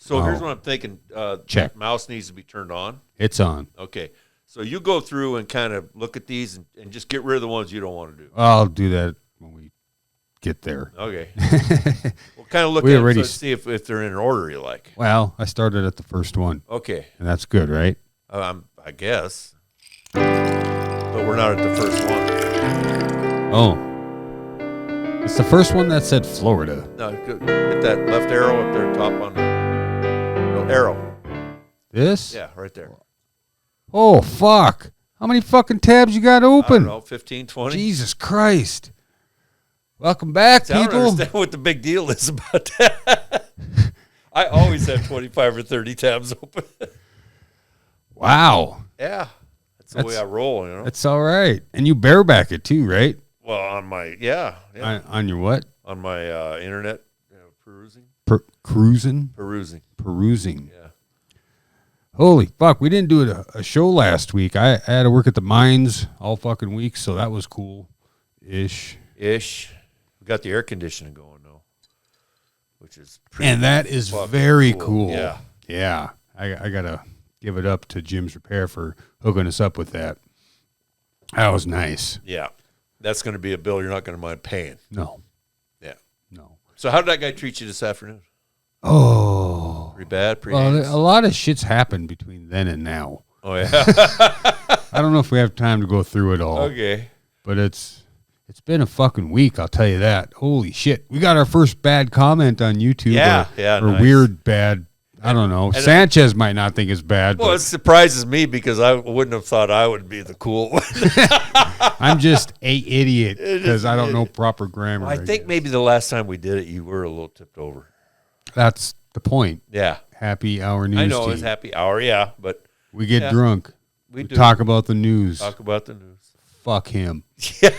So here's what I'm thinking. Check. Mouse needs to be turned on. It's on. Okay. So you go through and kind of look at these and just get rid of the ones you don't want to do. I'll do that when we get there. Okay. We'll kind of look at them to see if they're in an order you like. Well, I started at the first one. Okay. And that's good, right? I guess. But we're not at the first one. Oh. It's the first one that said Florida. No, hit that left arrow up there top on the arrow. This? Yeah, right there. Oh, fuck. How many fucking tabs you got open? I don't know, 15, 20. Jesus Christ. Welcome back, people. I don't understand what the big deal is about that. I always have 25 or 30 tabs open. Wow. Yeah. That's the way I roll, That's all right. And you bareback it too, right? Well, on my, yeah. On your what? On my internet, perusing. Cruising? Perusing. Yeah. Holy fuck, we didn't do a show last week. I had to work at the mines all fucking week, so that was cool. Ish. We got the air conditioning going, though, which is pretty and that is very cool. Yeah. Yeah. I got to give it up to Jim's Repair for hooking us up with that. That was nice. Yeah. That's going to be a bill you're not going to mind paying. No. Yeah. No. So how did that guy treat you this afternoon? Oh. Pretty bad? Well, a lot of shit's happened between then and now. Oh, yeah. I don't know if we have time to go through it all. Okay. But it's been a fucking week, I'll tell you that. Holy shit. We got our first bad comment on YouTube. Yeah. Or Nice. weird bad. I don't know. Sanchez might not think it's bad. Well, it surprises me because I wouldn't have thought I would be the cool one. I'm just a idiot because I don't know proper grammar. Well, I think maybe the last time we did it, you were a little tipped over. That's the point. Yeah. Happy hour news. I know team. it's happy hour, yeah, but we get drunk. We do. Talk about the news. Talk about the news. Fuck him. Yeah.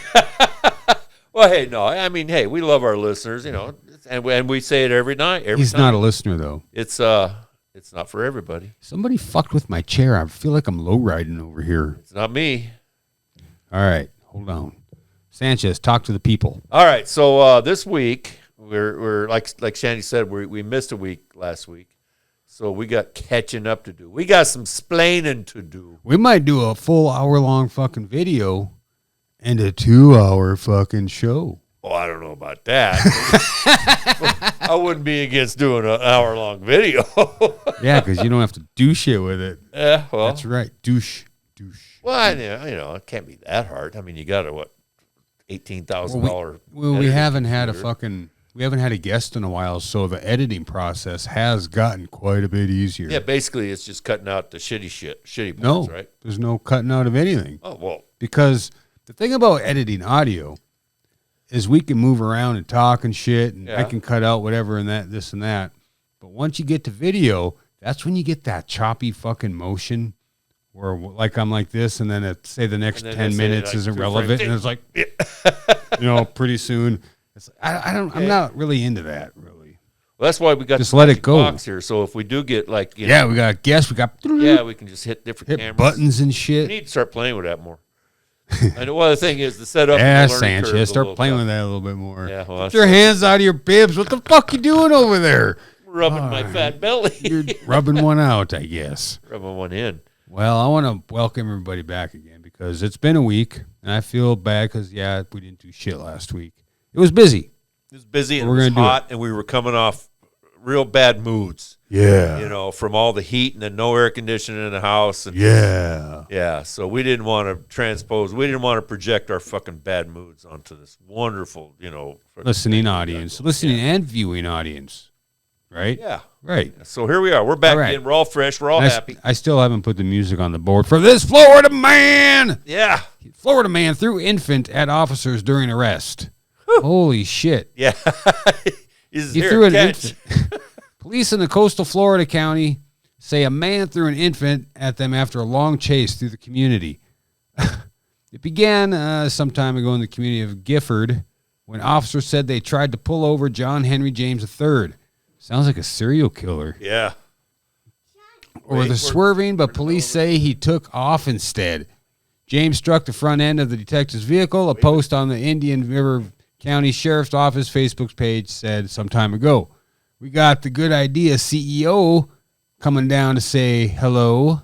Well, hey, no, I mean, hey, we love our listeners, and we say it every night. He's not a listener though. It's not for everybody. Somebody fucked with my chair. I feel like I'm low riding over here. It's not me. All right, hold on. Sanchez, talk to the people. All right, so this week we're like Shandy said, we missed a week last week, so we got catching up to do. We got some splaining to do. We might do a full hour-long fucking video and a 2-hour fucking show. Well, I don't know about that. I wouldn't be against doing an hour-long video. Yeah, because you don't have to do shit with it. Yeah, well, that's right. Douche. Well, it can't be that hard. I mean, you got a $18,000. Well, we haven't had a guest in a while, so the editing process has gotten quite a bit easier. Yeah, basically, it's just cutting out the shitty parts, right? There's no cutting out of anything. Oh well, because the thing about editing audio is we can move around and talk and shit, and I can cut out whatever and that, this and that. But once you get to video, that's when you get that choppy fucking motion where, like, I'm like this, and then say the next 10 minutes isn't relevant, and it's like, pretty soon, it's, I'm not really into that, really. Well, that's why we got just let it go box here. So if we do get we got guests, we can just hit different cameras, buttons and shit. We need to start playing with that more. And well, the thing is, the setup. Sanchez, start playing with that a little bit more. Yeah, well, get your hands out of your bibs. What the fuck you doing over there? Rubbing my fat belly. You're rubbing one out, I guess. Rubbing one in. Well, I want to welcome everybody back again because it's been a week, and I feel bad because, we didn't do shit last week. It was busy. It was busy, and it was hot, and we were coming off real bad moods. Yeah. From all the heat and then no air conditioning in the house. And, yeah, so we didn't want to transpose. We didn't want to project our fucking bad moods onto this wonderful, listening audience, and viewing audience. Right? Yeah. Right. So here we are. We're back again. We're all fresh. We're all happy. I still haven't put the music on the board for this Florida man. Yeah. Florida man threw infant at officers during arrest. Whew. Holy shit. Yeah. He threw an infant. Police in the coastal Florida county say a man threw an infant at them after a long chase through the community. It began some time ago in the community of Gifford when officers said they tried to pull over John Henry James III. Sounds like a serial killer. Yeah. Or the swerving, but police say he took off instead. James struck the front end of the detective's vehicle. A post on the Indian River County Sheriff's Office Facebook page said some time ago. We got the Good Idea CEO coming down to say hello.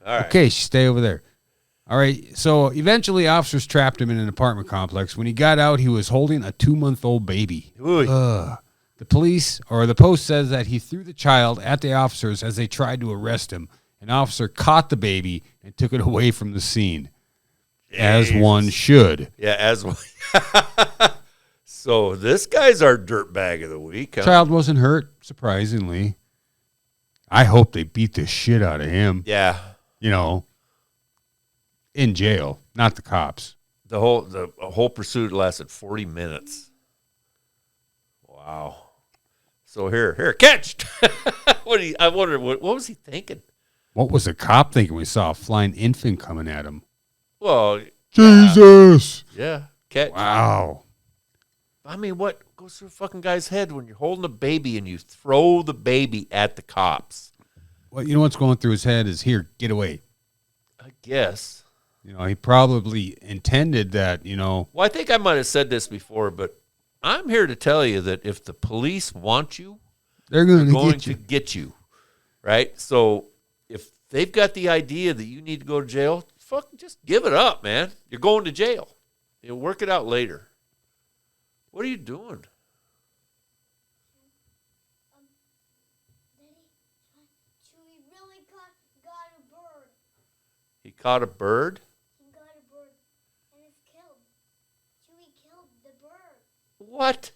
All right. Okay, stay over there. All right, so eventually officers trapped him in an apartment complex. When he got out, he was holding a 2-month-old baby. The Post says that he threw the child at the officers as they tried to arrest him. An officer caught the baby and took it away from the scene, as one should. Yeah, as one. So this guy's our dirtbag of the week. Huh? Child wasn't hurt, surprisingly. I hope they beat the shit out of him. Yeah. In jail, not the cops. The whole pursuit lasted 40 minutes. Wow. So here, catch. I wonder what was he thinking? What was the cop thinking when he saw a flying infant coming at him? Well, Jesus. Yeah, catch. Wow. I mean, what goes through a fucking guy's head when you're holding a baby and you throw the baby at the cops? Well, you know what's going through his head is, here, get away. I guess. He probably intended that, Well, I think I might have said this before, but I'm here to tell you that if the police want you, they're going to get you. Right? So if they've got the idea that you need to go to jail, fucking just give it up, man. You're going to jail. You'll work it out later. What are you doing? Chewie really got a bird. He caught a bird? He got a bird, and it's killed. Chewie killed the bird. What?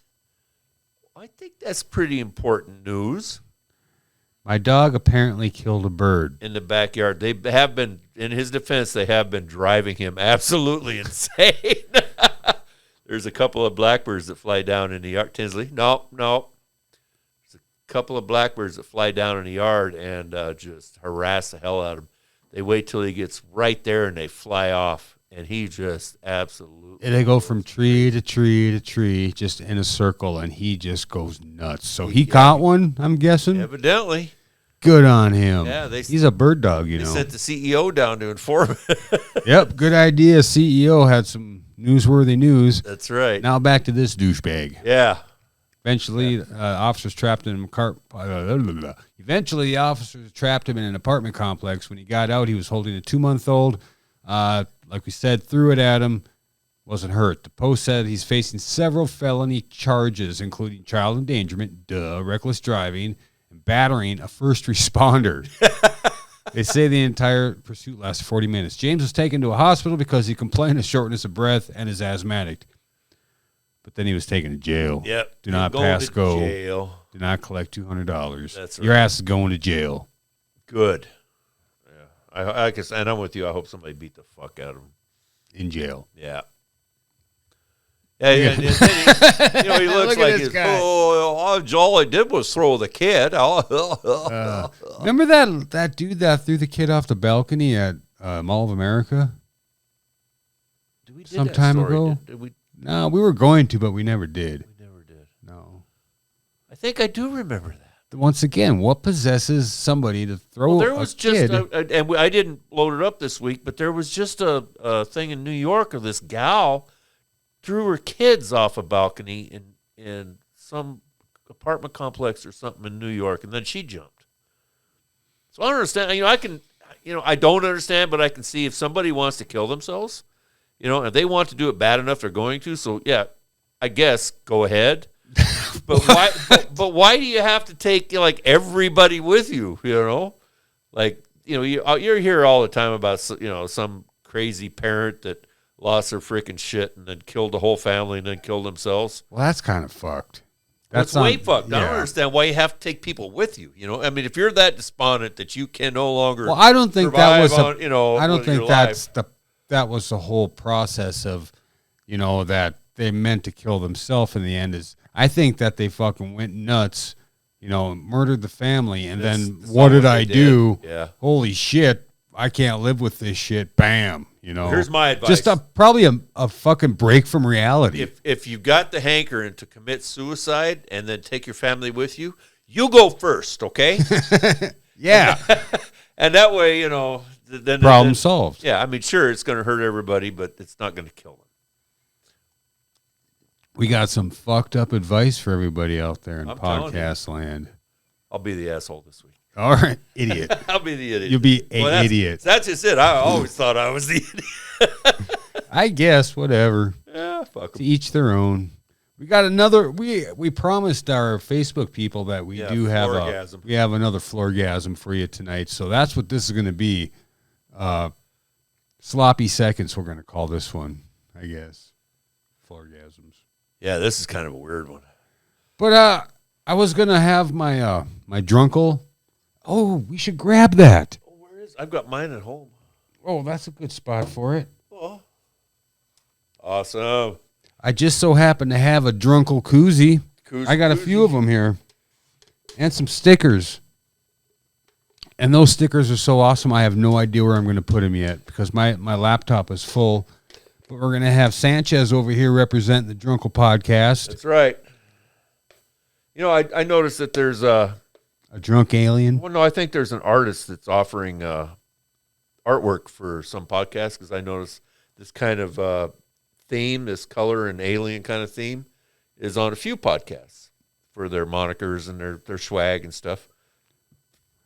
I think that's pretty important news. My dog apparently killed a bird. In the backyard. They have been, in his defense, they have been driving him absolutely insane. There's a couple of blackbirds that fly down in the yard. Tinsley, no. There's a couple of blackbirds that fly down in the yard and just harass the hell out of him. They wait till he gets right there and they fly off. And he just absolutely... And they go from tree to tree to tree, just in a circle, and he just goes nuts. So he caught one, I'm guessing? Evidently. Good on him. Yeah, he's a bird dog, They sent the CEO down to inform him. Yep, Good Idea. CEO had some newsworthy news. That's right. Now back to this douchebag. Yeah. Eventually, officers trapped him Eventually, the officers trapped him in an apartment complex. When he got out, he was holding a 2-month-old. Like we said, threw it at him. Wasn't hurt. The Post said he's facing several felony charges, including child endangerment, reckless driving, and battering a first responder. They say the entire pursuit lasted 40 minutes. James was taken to a hospital because he complained of shortness of breath and is asthmatic. But then he was taken to jail. Yep. Do not pass go. Jail. Do not collect $200. That's right. Your ass is going to jail. Good. Yeah. I guess, and I'm with you. I hope somebody beat the fuck out of him. In jail. Yeah. Yeah, he looks like he's, all I did was throw the kid. Remember that dude that threw the kid off the balcony at Mall of America? Some time ago? Did we? No, we were going to, but we never did. We never did. No. I think I do remember that. Once again, what possesses somebody to throw there was a kid? and I didn't load it up this week, but there was just a thing in New York of this gal threw her kids off a balcony in some apartment complex or something in New York, and then she jumped. So I don't understand. I don't understand, but I can see if somebody wants to kill themselves, if they want to do it bad enough, they're going to. So yeah, I guess go ahead. But why? But why do you have to take everybody with you? You're here all the time about some crazy parent that lost their freaking shit and then killed the whole family and then killed themselves. Well, that's kind of fucked. That's way fucked. Yeah. I don't understand why you have to take people with you. If you're that despondent that you can no longer. Well, I don't think that was. I don't think that's that was the whole process of, that they meant to kill themselves in the end. I think that they fucking went nuts, murdered the family, and then what did I do? Yeah. Holy shit, I can't live with this shit. Bam. Here's my advice. Just probably a fucking break from reality. If you've got the hankering to commit suicide and then take your family with you, you go first, okay? Yeah. And that way, then problem solved. Yeah, sure, it's going to hurt everybody, but it's not going to kill them. We got some fucked up advice for everybody out there in I'm telling podcast land. I'll be the asshole this week. All right, idiot. I'll be the idiot. You'll be an idiot. That's just it. I always thought I was the idiot. I guess, whatever. Yeah, fuck 'em. To each their own. We got another. We promised our Facebook people that we do have another Florgasm for you tonight. So that's what this is going to be. Sloppy seconds. We're going to call this one, I guess. Florgasms. Yeah, this is kind of a weird one. But I was going to have my my drunkle. Oh, we should grab that. Oh, where is? I've got mine at home. Oh, that's a good spot for it. Oh, awesome. I just so happen to have a drunkle koozie. I got a few of them here. And some stickers. And those stickers are so awesome, I have no idea where I'm going to put them yet because my laptop is full. But we're going to have Sanchez over here representing the Drunkle podcast. That's right. You know, I noticed that there's a drunk alien. Well, no, I think there's an artist that's offering artwork for some podcasts because I noticed this kind of theme, this color and alien kind of theme, is on a few podcasts for their monikers and their swag and stuff.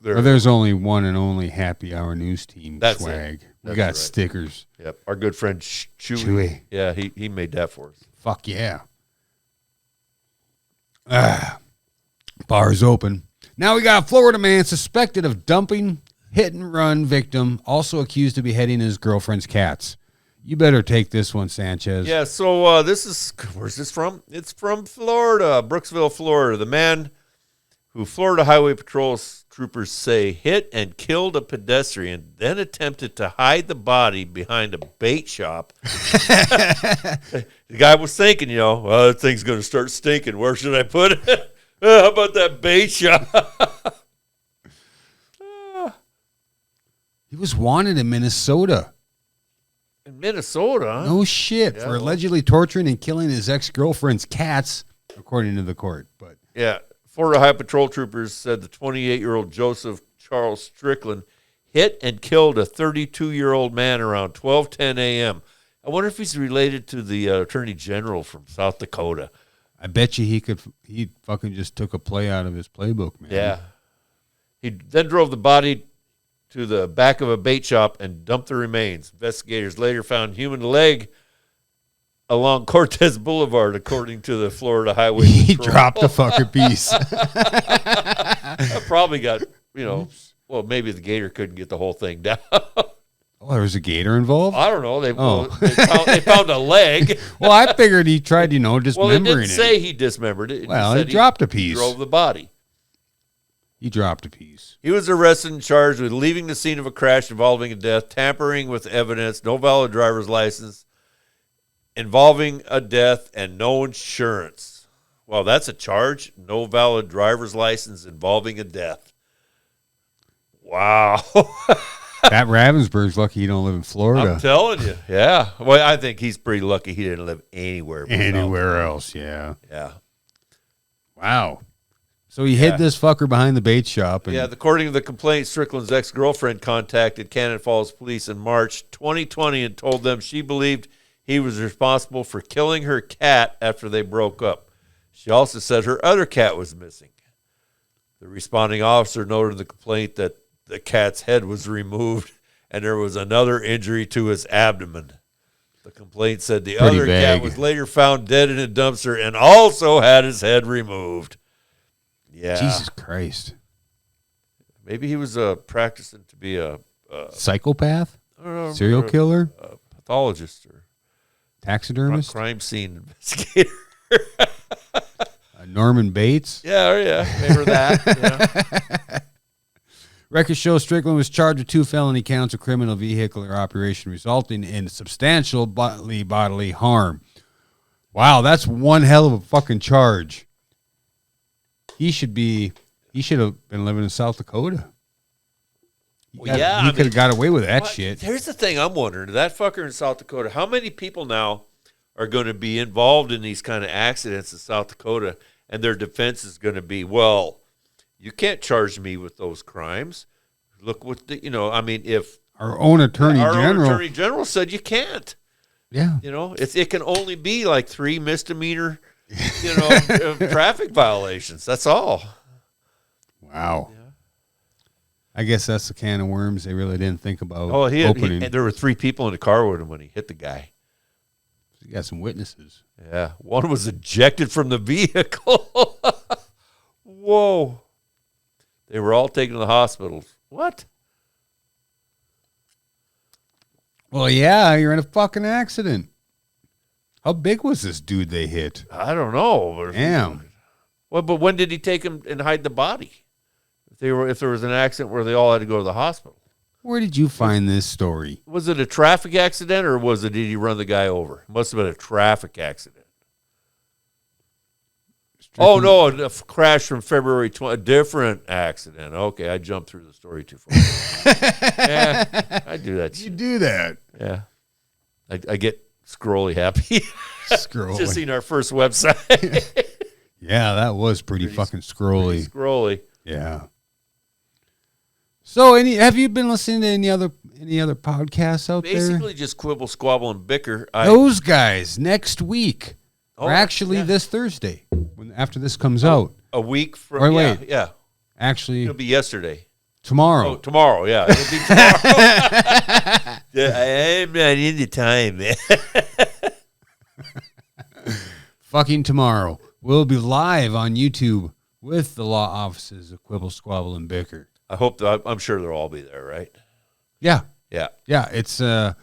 Well, there's only one and only Happy Hour News Team swag. We got right. stickers. Yep, our good friend Chewy. Yeah, he made that for us. Fuck yeah. Bar's open. Now we got a Florida man suspected of dumping hit-and-run victim, also accused of beheading his girlfriend's cats. You better take this one, Sanchez. Yeah, so where's this from? It's from Florida, Brooksville, Florida. The man who Florida Highway Patrol troopers say hit and killed a pedestrian, then attempted to hide the body behind a bait shop. The guy was thinking, well, that thing's going to start stinking. Where should I put it? How about that bait shop? He was wanted in Minnesota. In Minnesota? Huh? No shit. Yeah, for allegedly torturing and killing his ex-girlfriend's cats, according to the court. But yeah. Florida Highway Patrol troopers said the 28-year-old Joseph Charles Strickland hit and killed a 32-year-old man around 12:10 a.m. I wonder if he's related to the Attorney General from South Dakota. I bet you he fucking just took a play out of his playbook, man. Yeah. He then drove the body to the back of a bait shop and dumped the remains. Investigators later found human leg along Cortez Boulevard, according to the Florida Highway Patrol. He dropped a fucker piece. I probably got, well, maybe the gator couldn't get the whole thing down. Oh, there was a gator involved? I don't know. They found a leg. Well, I figured he tried, dismembering it. Well, it didn't say he dismembered it. Well, he dropped a piece. He drove the body. He dropped a piece. He was arrested and charged with leaving the scene of a crash involving a death, tampering with evidence, no valid driver's license, involving a death, and no insurance. Well, that's a charge. No valid driver's license involving a death. Wow. Pat Ravensburg's lucky he don't live in Florida. I'm telling you. Yeah. Well, I think he's pretty lucky he didn't live anywhere. Anywhere else, yeah. Yeah. Wow. So he hid this fucker behind the bait shop. And according to the complaint, Strickland's ex-girlfriend contacted Cannon Falls police in March 2020 and told them she believed he was responsible for killing her cat after they broke up. She also said her other cat was missing. The responding officer noted in the complaint that the cat's head was removed and there was another injury to his abdomen. The complaint said the other cat was later found dead in a dumpster and also had his head removed. Yeah. Jesus Christ. Maybe he was practicing to be a psychopath? I don't know, serial killer? A pathologist or taxidermist? Crime scene investigator. Norman Bates? Yeah, remember that. Yeah. Records show Strickland was charged with 2 felony counts of criminal vehicular operation resulting in substantial bodily harm. Wow, that's one hell of a fucking charge. He should have been living in South Dakota. He could have got away with that shit. Here's the thing I'm wondering. That fucker in South Dakota, how many people now are going to be involved in these kind of accidents in South Dakota, and their defense is going to be, well, you can't charge me with those crimes. Look what if our own attorney general said you can't. Yeah. You know, it can only be like 3 misdemeanor, traffic violations. That's all. Wow. Yeah. I guess that's the can of worms they really didn't think about opening. There were 3 people in the car with him when he hit the guy. You got some witnesses. Yeah. One was ejected from the vehicle. Whoa. They were all taken to the hospital. What? Well, yeah, you're in a fucking accident. How big was this dude they hit? I don't know. Damn. Well, but when did he take him and hide the body? If there was an accident where they all had to go to the hospital. Where did you find this story? Was it a traffic accident or did he run the guy over? It must have been a traffic accident. Oh, no, a crash from February 20th, a different accident. Okay, I jumped through the story too far. Yeah, I do that. You do that. Yeah. I get scrolly happy. Scrolly. Just seen our first website. Yeah, that was pretty fucking scrolly. Scrolly. Yeah. So, have you been listening to any other podcasts out there? Basically just quibble, squabble, and bicker. Those guys next week. Or actually this Thursday, after this comes out. A week from yeah. Actually, it'll be yesterday. Tomorrow. Oh, tomorrow, yeah. It'll be tomorrow. I'm not into time, man. Fucking tomorrow. We'll be live on YouTube with the law offices of Quibble, Squabble, and Bicker. I'm sure they'll all be there, right? Yeah. Yeah. Yeah. It's I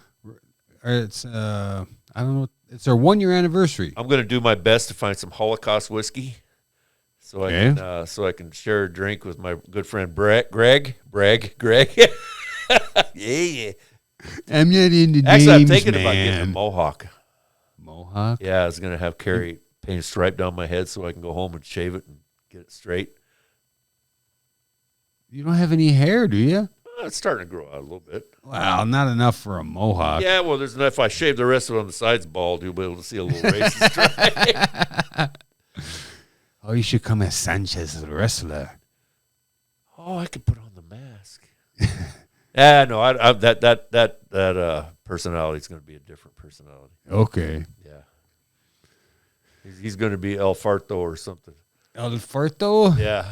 don't know. It's our 1-year anniversary. I'm going to do my best to find some Holocaust whiskey, so I can share a drink with my good friend Greg. Yeah. I'm not into Actually, names, I'm thinking about getting a mohawk. Mohawk? Yeah, I was going to have Carrie paint a stripe down my head so I can go home and shave it and get it straight. You don't have any hair, do you? It's starting to grow out a little bit. Well, not enough for a mohawk. Yeah, well, there's enough. If I shave the rest of it on the sides bald, you'll be able to see a little racist stripe. Oh, you should come as Sanchez, the wrestler. Oh, I could put on the mask. Yeah, no, that personality is going to be a different personality. Okay. Yeah. He's going to be El Farto or something. El Farto? Yeah.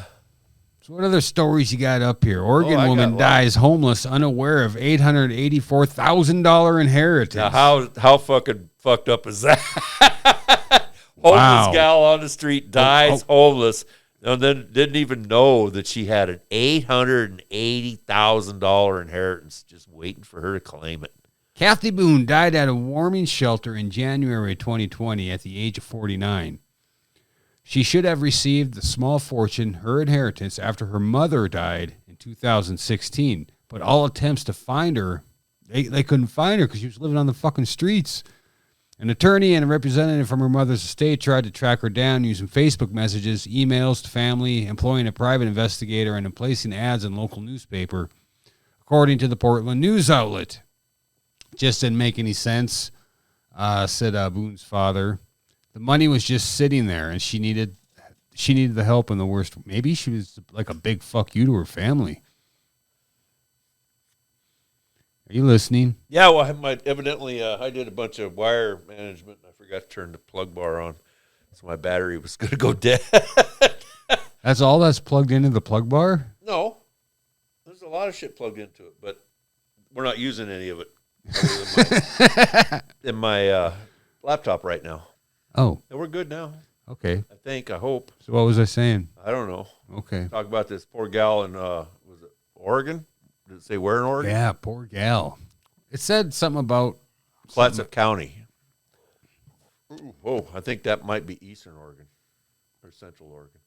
So what other stories you got up here? Oregon woman dies homeless, unaware of $884,000 inheritance. Now, how fucking fucked up is that? Homeless gal on the street dies homeless, and then didn't even know that she had an $880,000 inheritance just waiting for her to claim it. Kathy Boone died at a warming shelter in January 2020 at the age of 49. She should have received the small fortune, her inheritance, after her mother died in 2016. But all attempts to find her, they couldn't find her because she was living on the fucking streets. An attorney and a representative from her mother's estate tried to track her down using Facebook messages, emails to family, employing a private investigator, and placing ads in local newspaper, according to the Portland news outlet. Just didn't make any sense, said Boone's father. The money was just sitting there, and she needed the help in the worst. Maybe she was like a big fuck you to her family. Are you listening? Yeah, well, evidently I did a bunch of wire management, and I forgot to turn the plug bar on, so my battery was going to go dead. That's all that's plugged into the plug bar? No. There's a lot of shit plugged into it, but we're not using any of it in my laptop right now. Oh. And we're good now. Okay. I hope. So what was I saying? I don't know. Okay. Talk about this poor gal in, was it Oregon? Did it say where in Oregon? Yeah, poor gal. It said something about Clatsop County. Oh, I think that might be Eastern Oregon or Central Oregon.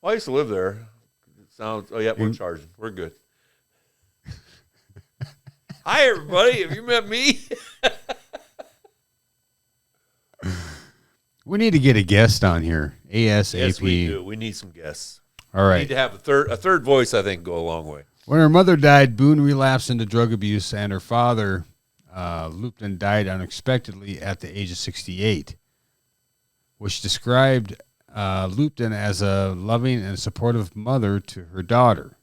Well, I used to live there. It sounds. Oh yeah, we're charging. We're good. Hi everybody. Have you met me? We need to get a guest on here. ASAP. Yes, we do. We need some guests. All right. We need to have a third voice, I think, go a long way. When her mother died, Boone relapsed into drug abuse, and her father, Lupton, died unexpectedly at the age of 68, which described Lupton as a loving and supportive mother to her daughter.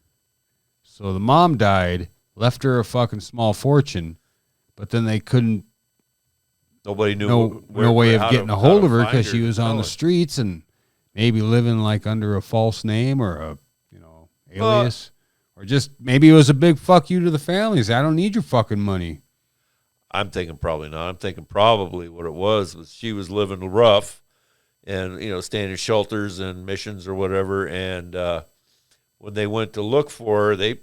So the mom died, left her a fucking small fortune, but then they couldn't. Nobody knew. No way of getting a hold of her because she to was on tell the it. streets and maybe living like under a false name or a alias, or just maybe it was a big fuck you to the families. I don't need your fucking money. I'm thinking probably not. I'm thinking probably what it was she was living rough, and staying in shelters and missions or whatever. And when they went to look for her, they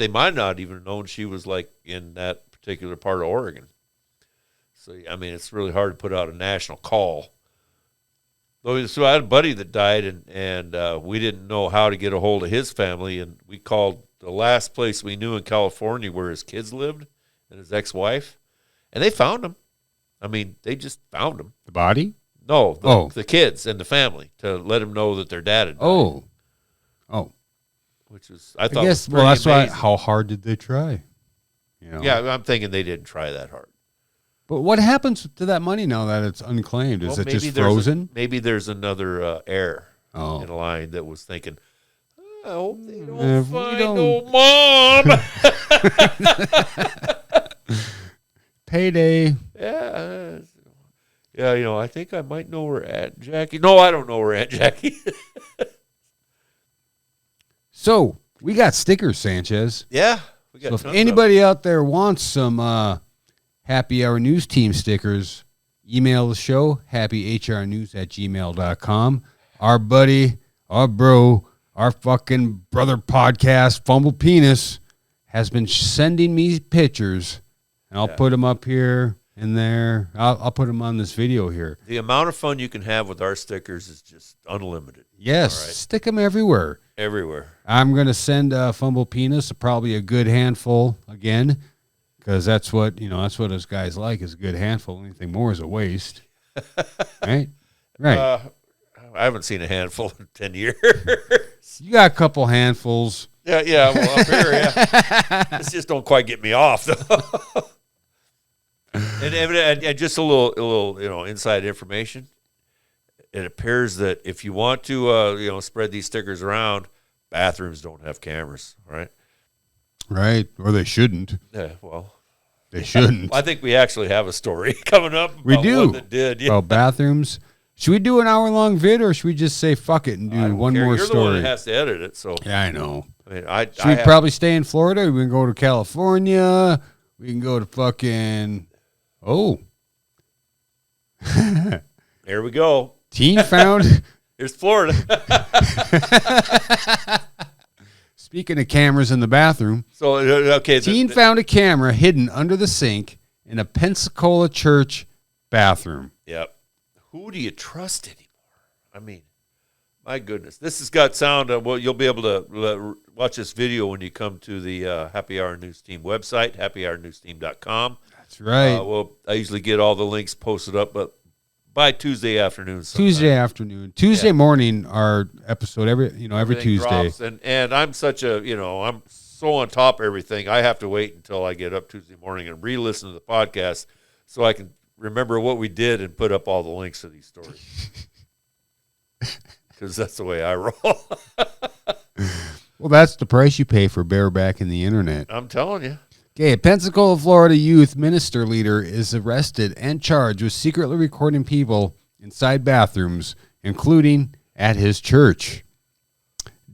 might not even known she was like in that particular part of Oregon. So I mean, it's really hard to put out a national call. So I had a buddy that died, and we didn't know how to get a hold of his family, and we called the last place we knew in California where his kids lived and his ex-wife, and they found him. I mean, they just found him. The body? No, the kids and the family to let them know that their dad had died. Oh. Which is, I thought, guess, was pretty that's amazing. why. How hard did they try? Yeah, I'm thinking they didn't try that hard. But what happens to that money now that it's unclaimed? Is it just frozen? Maybe there's another heir in line that was thinking, I hope they don't find no mom. Payday. Yeah. Yeah, I think I might know where Aunt Jackie. No, I don't know where Aunt Jackie is. So, we got stickers, Sanchez. Yeah. We got So if tons anybody out there wants some Happy Hour News Team stickers, email the show, happyhrnews@gmail.com. Our buddy, our bro, our fucking brother podcast, Fumble Penis, has been sending me pictures, and I'll put them up here and there. I'll put them on this video here. The amount of fun you can have with our stickers is just unlimited. Yes, All right. Stick them everywhere. Everywhere. I'm going to send Fumble Penis probably a good handful again, because that's what us guys like, is a good handful. Anything more is a waste. Right? I haven't seen a handful in 10 years. You got a couple handfuls. Yeah. Well, up here, yeah. This just don't quite get me off, though. and just a little, inside information. It appears that if you want to, spread these stickers around, bathrooms don't have cameras, right? Right. Or they shouldn't. Yeah, well. They shouldn't. I think we actually have a story coming up about We do. one that did. Yeah. Well, bathrooms. Should we do an hour-long vid, or should we just say fuck it and I do don't one care. more You're story? the one that has to edit it, so. Yeah, I know. I mean, Should we probably stay in Florida? We can go to California. We can go to fucking... Oh. There we go. Teen found... Here's Florida. Speaking of cameras in the bathroom, So, okay. teen found a camera hidden under the sink in a Pensacola church bathroom. Yep. Who do you trust anymore? I mean, my goodness. This has got sound. Well, you'll be able to watch this video when you come to the Happy Hour News Team website, happyhournewsteam.com. That's right. I usually get all the links posted up, but by Tuesday afternoon. Tuesday afternoon. Tuesday morning, our episode, every Tuesday. Drops. And I'm such a, I'm so on top of everything. I have to wait until I get up Tuesday morning and re-listen to the podcast so I can remember what we did and put up all the links to these stories. Because that's the way I roll. Well, that's the price you pay for barebacking the internet. I'm telling you. Okay, a Pensacola, Florida youth minister leader is arrested and charged with secretly recording people inside bathrooms, including at his church.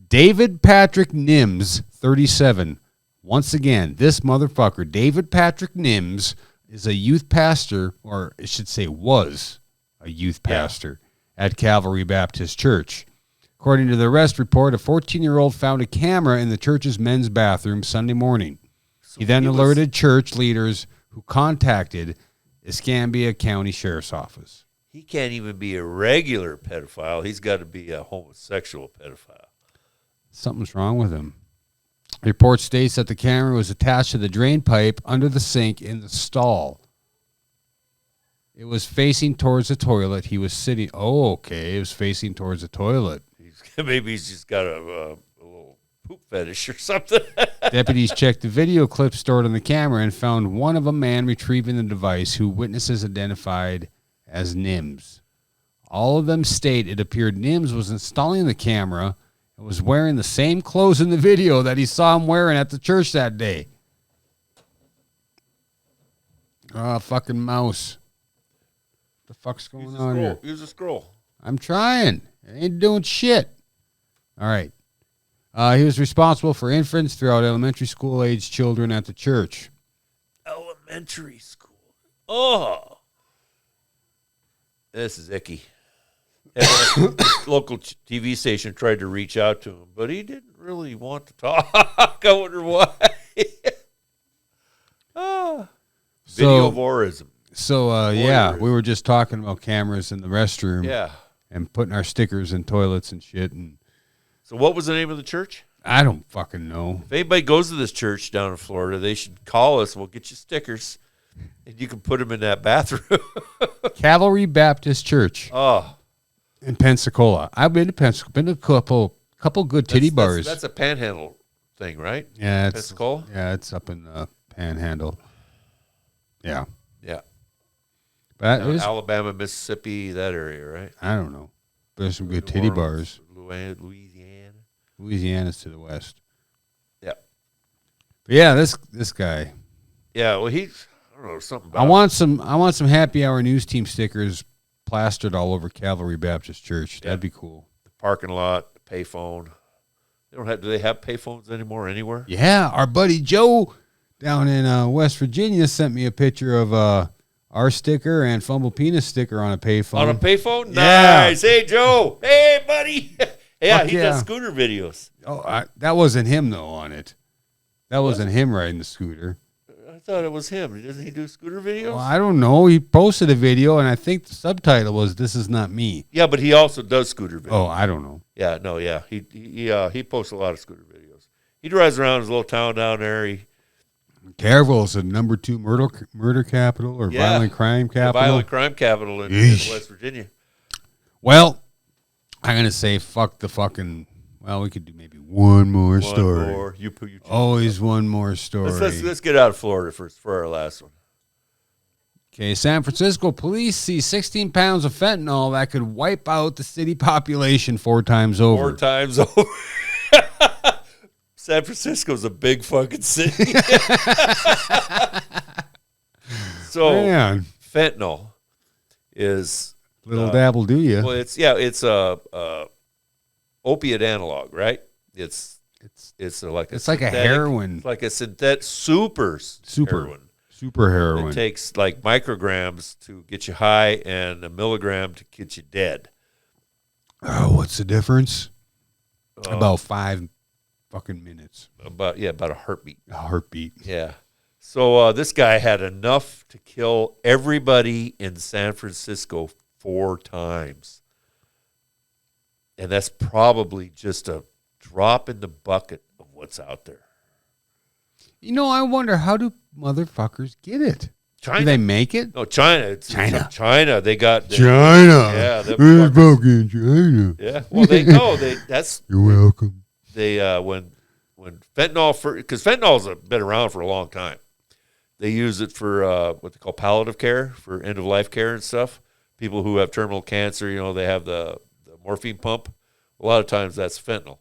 David Patrick Nims, 37. Once again, this motherfucker, David Patrick Nims, is a youth pastor, or I should say was a youth pastor at Calvary Baptist Church. According to the arrest report, a 14-year-old found a camera in the church's men's bathroom Sunday morning. He then alerted church leaders who contacted Escambia County Sheriff's Office. He can't even be a regular pedophile. He's got to be a homosexual pedophile. Something's wrong with him. Report states that the camera was attached to the drain pipe under the sink in the stall. It was facing towards the toilet. He was sitting. Oh, okay. It was facing towards the toilet. Maybe he's just got a little poop fetish or something. Deputies checked the video clip stored on the camera and found one of a man retrieving the device who witnesses identified as Nims. All of them state it appeared Nims was installing the camera and was wearing the same clothes in the video that he saw him wearing at the church that day. Oh, fucking mouse. What the fuck's going on here? Use a scroll. I'm trying. It ain't doing shit. All right. He was responsible for infants throughout elementary school age children at the church. Elementary school. Oh. This is icky. Local TV station tried to reach out to him, but he didn't really want to talk. I wonder why. Video voyeurism. So, yeah, we were just talking about cameras in the restroom. Yeah. And putting our stickers in toilets and shit. And so what was the name of the church? I don't fucking know. If anybody goes to this church down in Florida, they should call us. We'll get you stickers, and you can put them in that bathroom. Calvary Baptist Church. Oh. In Pensacola. I've been to Pensacola. Been to a couple good titty bars. That's a panhandle thing, right? Yeah, it's Pensacola. Yeah, it's up in the Panhandle. Yeah. Yeah. But it was, Alabama, Mississippi, that area, right? I don't know. There's some good New titty Orleans, bars. Louisiana. Louisiana's to the west. Yeah. But yeah, this guy. Yeah, well, I don't know, something about I want some happy hour news team stickers plastered all over Calvary Baptist Church. That'd be cool. the parking lot, the payphone. Do they have payphones anymore anywhere? Yeah, our buddy Joe down in West Virginia sent me a picture of our sticker and Fumble Penis sticker on a payphone. On a payphone? Yeah. Nice. Hey, Joe. Hey, buddy. Yeah, Fuck he yeah. does scooter videos. Oh, that wasn't him though on it. That wasn't him riding the scooter. I thought it was him. Doesn't he do scooter videos? Well, I don't know. He posted a video, and I think the subtitle was "This is not me." Yeah, but he also does scooter videos. Oh, I don't know. Yeah, no, yeah. He posts a lot of scooter videos. He drives around his little town down there. Careville is the #2 murder capital or violent crime capital. Violent crime capital in West Virginia. Well, I'm gonna say fuck the fucking. Well, we could do maybe one more story. One more. You Always one more story. Let's get out of Florida first for our last one. Okay, San Francisco police see 16 pounds of fentanyl that could wipe out the city population 4 times over. 4 times over. San Francisco's a big fucking city. So, Man. fentanyl is Little dabble, do you? well, it's a opiate analog, right? It's like a heroin. It's like a synthetic super heroin. It takes like micrograms to get you high and a milligram to get you dead. Oh, what's the difference? About 5 fucking minutes. About a heartbeat. A heartbeat. Yeah. So this guy had enough to kill everybody in San Francisco 4 times. And that's probably just a drop in the bucket of what's out there. You know, I wonder, how do motherfuckers get it? China. Do they make it? No, China. China. They got China. Yeah, it's fucking China. Yeah. Well, that's You're welcome. They when fentanyl, because fentanyl's been around for a long time. They use it for what they call palliative care, for end of life care and stuff. People who have terminal cancer, they have the morphine pump. A lot of times that's fentanyl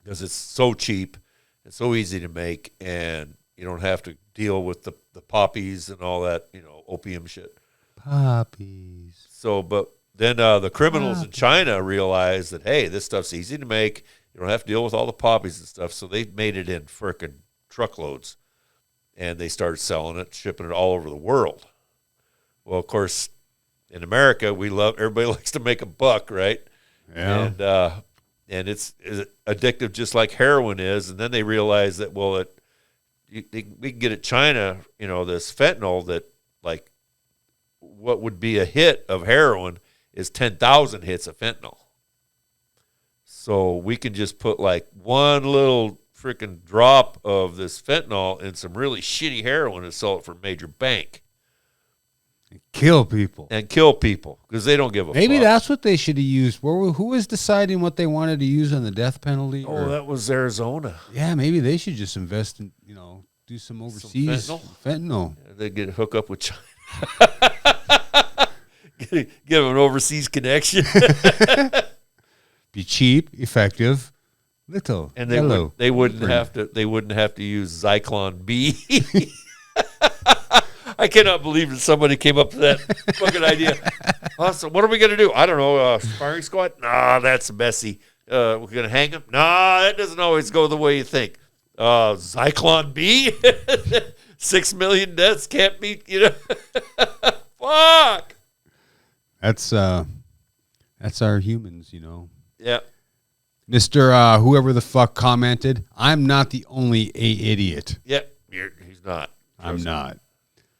because it's so cheap and so easy to make, and you don't have to deal with the poppies and all that, opium shit. Poppies. So, but then the criminals in China realized that, hey, this stuff's easy to make. You don't have to deal with all the poppies and stuff. So they made it in frickin' truckloads, and they started selling it, shipping it all over the world. Well, of course, in America, everybody likes to make a buck, right? Yeah. And it's addictive just like heroin is. And then they realized that, well, we can get at China, this fentanyl that, like, what would be a hit of heroin is 10,000 hits of fentanyl. So we can just put like one little freaking drop of this fentanyl in some really shitty heroin and sell it for a major bank. Kill people. And kill people because they don't give a Maybe fuck. that's what they should have used. Who was deciding what they wanted to use on the death penalty? Oh, that was Arizona. Yeah, maybe they should just invest in, do some overseas fentanyl. Yeah, they get hook up with China. Give them an overseas connection. Be cheap, effective, little. And yellow. they wouldn't have to use Zyklon B. I cannot believe that somebody came up with that fucking idea. So what are we going to do? I don't know. Sparring squad? Nah, that's messy. We're going to hang him? Nah, that doesn't always go the way you think. Zyklon B? 6 million deaths can't be, Fuck. That's our humans, Yeah. Mr. Whoever the fuck commented, I'm not the only idiot. Yep. He's not. I'm not.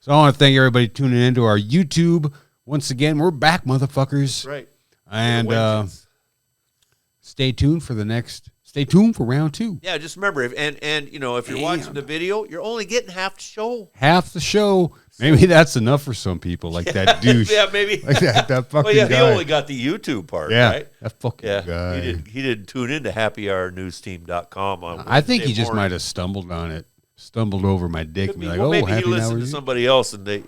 So I want to thank everybody tuning into our YouTube. Once again, we're back, motherfuckers. Right. And stay tuned for round 2. Yeah, just remember, if you're watching the video, you're only getting half the show. Half the show. Maybe that's enough for some people, like that douche. Yeah, maybe. Like that fucking well, yeah, guy. he only got the YouTube part, right? That fucking guy. He didn't tune into happyhournewsteam.com on I think he Wednesday just morning. might have stumbled on it. Stumbled over my dick and be like, maybe happy he listened now to somebody else and they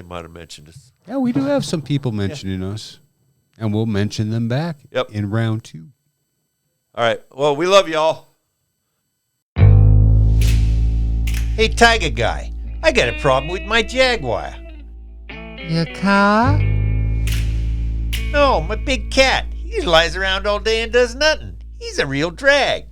might have mentioned us. Yeah, we do have some people mentioning us. And we'll mention them back in round 2. All right. Well, we love y'all. Hey, Tiger Guy, I got a problem with my Jaguar. Your car? No, my big cat. He just lies around all day and does nothing. He's a real drag.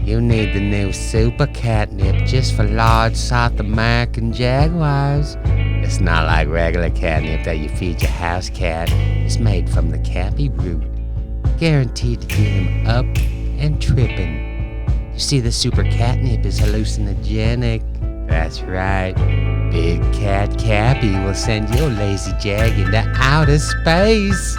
You need the new super catnip just for large South American Jaguars. It's not like regular catnip that you feed your house cat. It's made from the cappy root. Guaranteed to get him up and tripping. You see, the super catnip is hallucinogenic. That's right. Big Cat Cappy will send your lazy jag into outer space.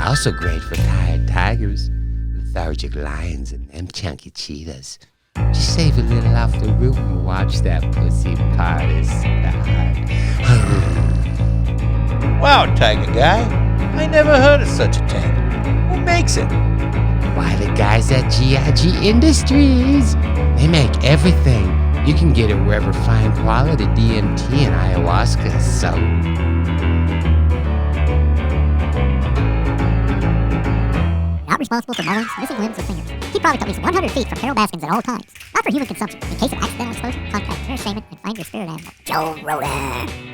Also great for tired tigers, lethargic lions, and them chunky cheetahs. Just save a little off the root and watch that pussy party start. Wow, Tiger Guy, I never heard of such a thing. Who makes it? Why, the guys at GIG Industries. They make everything. You can get it wherever fine quality DMT and ayahuasca is sold. Not responsible for murderings, missing limbs, or fingers. Keep product at least 100 feet from Carol Baskins at all times. Not for human consumption. In case of accidental exposure, contact nurse shaman and find your spirit animal. Joe Rodan.